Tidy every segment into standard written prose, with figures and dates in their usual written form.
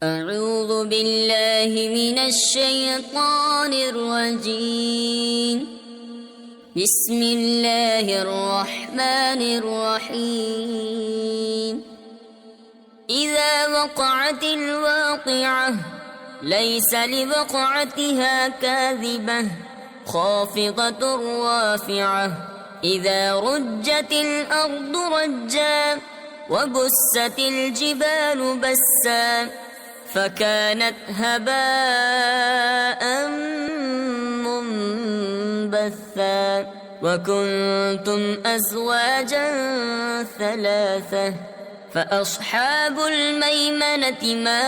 أعوذ بالله من الشيطان الرجيم. بسم الله الرحمن الرحيم. إذا وقعت الواقعة ليس لوقعتها كاذبة خافضة رافعة. إذا رجت الأرض رجا وبست الجبال بسا فكانت هباء منبثا وكنتم أزواجا ثلاثة فأصحاب الميمنة ما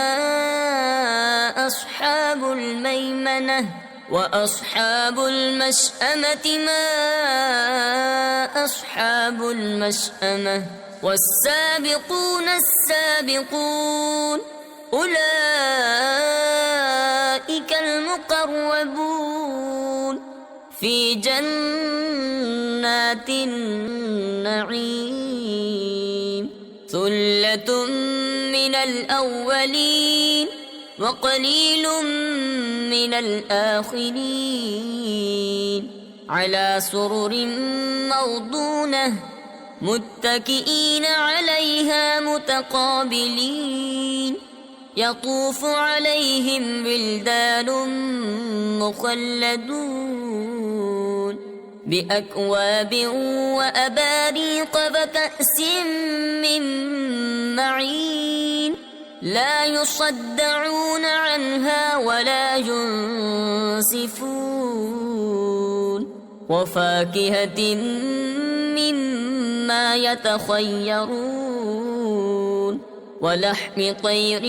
أصحاب الميمنة وأصحاب المشأمة ما أصحاب المشأمة والسابقون السابقون أولئك المقربون في جنات النعيم. ثلة من الأولين وقليل من الآخرين على سرر موضونة متكئين عليها متقابلين يطوف عليهم ولدان مخلدون بأكواب وأباريق وكأس من معين لا يصدعون عنها ولا ينزفون وفاكهة مما يتخيرون ولحم طير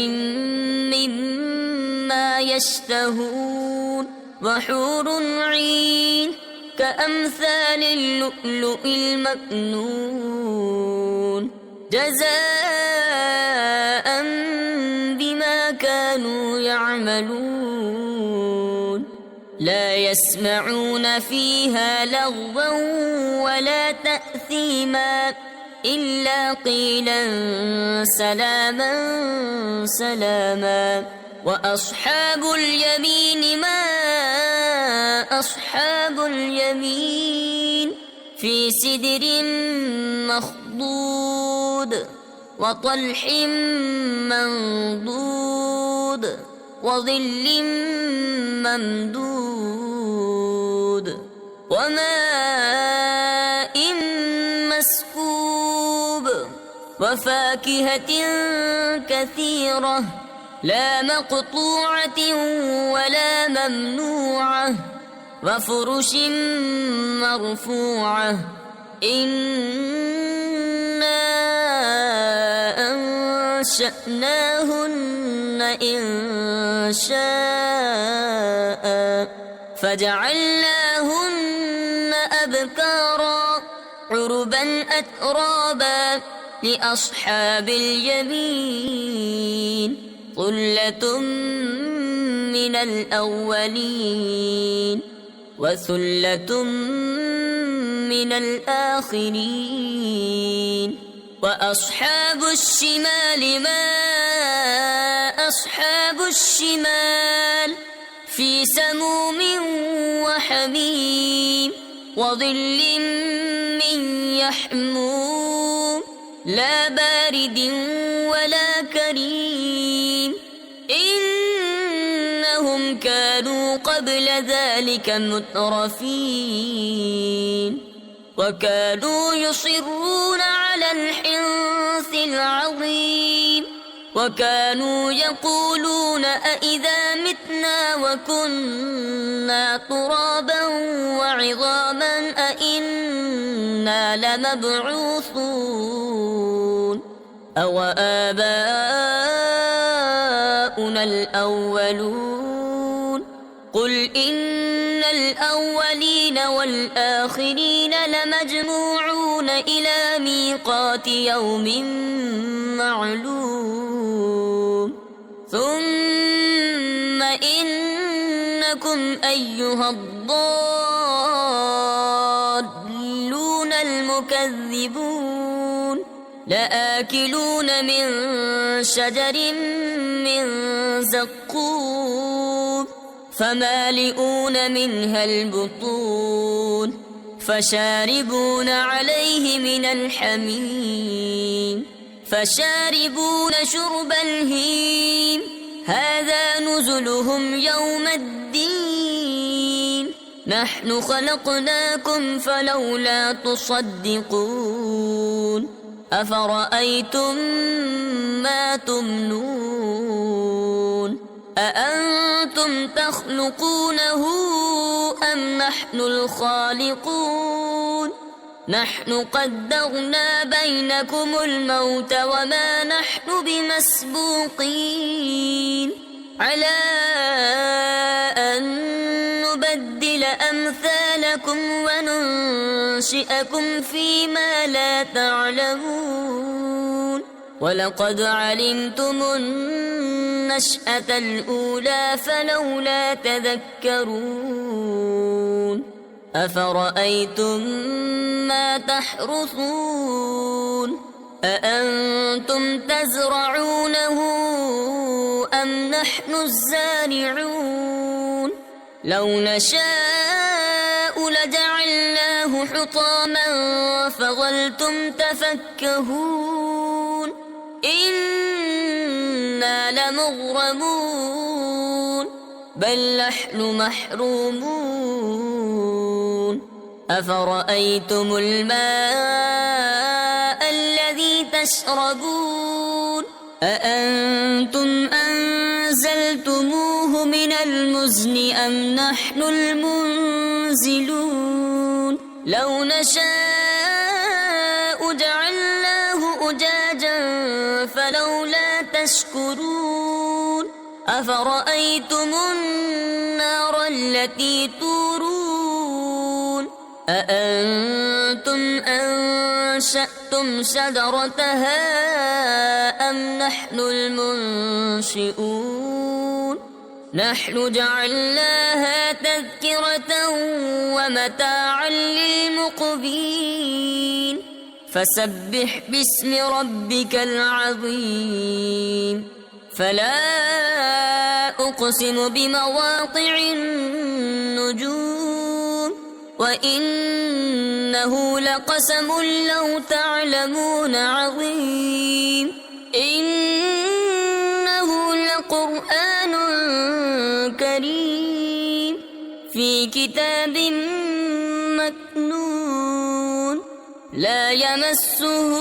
مما يشتهون وحور عين كأمثال اللؤلؤ المكنون جزاء بما كانوا يعملون. لا يسمعون فيها لغوا ولا تأثيما إلا قيلا سلاما سلاما. وأصحاب اليمين ما أصحاب اليمين في سدر مخضود وطلح منضود وظل ممدود وماء مسكوب وفاكهة كثيرة لا مقطوعة ولا ممنوعة وفرش مرفوعة. إنا أنشأناهن إنشاء فجعلناهن أبكارا عربا أترابا لأصحاب اليمين. ثلة من الأولين وثلة من الآخرين. وأصحاب الشمال ما أصحاب الشمال في سموم وحميم وظل من يحموم لا بارد ولا كريم إنهم كانوا قبل ذلك مترفين وكانوا يصرون على الحنث العظيم وكانوا يقولون أإذا متنا وكنا ترابا وعظاما أإنا لمبعوثون أو آباؤنا الأولون. قل إن الأولين والآخرين لمجموعون إلى ميقات يوم معلوم. ثم إنكم أيها الضالون المكذبون لآكلون من شجر من زقوم فمالئون منها البطون فشاربون عليه من الحميم فشاربون شرب الهيم هذا نزلهم يوم الدين نحن خلقناكم فلولا تصدقون أفرأيتم ما تمنون أأنتم تخلقونه أم نحن الخالقون نحن قدرنا بينكم الموت وما نحن بمسبوقين على أن نبدل أمثالكم وننشئكم فيما لا تعلمون ولقد علمتم النشأة الأولى فلولا تذكرون أفرأيتم ما تحرثون أأنتم تزرعونه أم نحن الزارعون لو نشاء لجعلناه حطاما فظلتم تفكهون إنا لمغرمون بل نحن محرومون أفرأيتم الماء الذي تشربون أأنتم أنزلتموه من المزن أم نحن المنزلون لو نشاء جعلناه أجاجا فلولا تشكرون أفرأيتم النار التي تورون أأنتم أنشأتم شجرتها أم نحن المنشئون نحن جعلناها تذكرة ومتاعا للمقوين فسبح باسم ربك العظيم فلا أقسم بمواقع النجوم وإنه لقسم لو تعلمون عظيم إنه لقرآن كريم في كتاب مكنون لا يمسه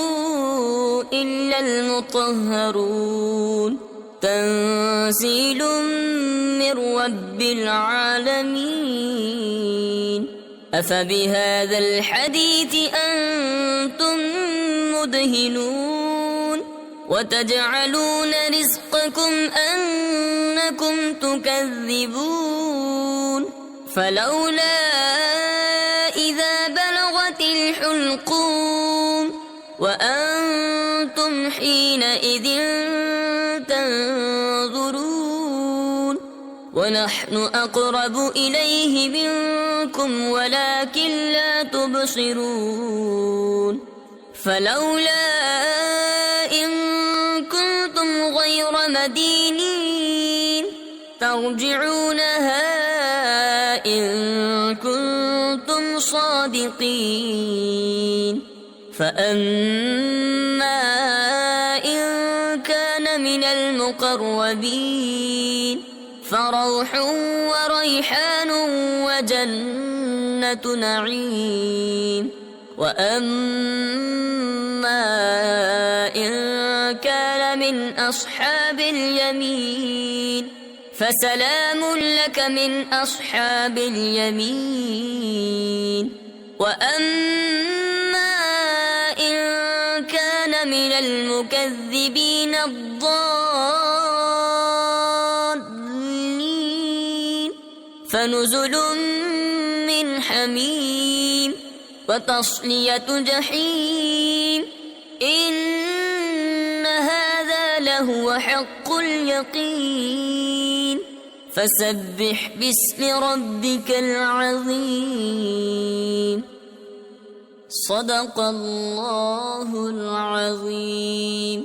إلا المطهرون تنزيل من رب العالمين أفبهذا الحديث أنتم مدهنون وتجعلون رزقكم أنكم تكذبون فلولا إذا بلغت الحلقوم وأنتم حينئذ تنظرون ونحن أقرب إليه منكم ولكن لا تبصرون فلولا إن كنتم غير مدينين ترجعونها إن كنتم صادقين فأما إن كان من المقربين فروح وريحان وجنة نعيم وأما إن كان من أصحاب اليمين فسلام لك من أصحاب اليمين وأما إن كان من المكذبين الضالين فنزل من حميم وتصلية جحيم إن هذا لهو حق اليقين فسبح باسم ربك العظيم صدق الله العظيم.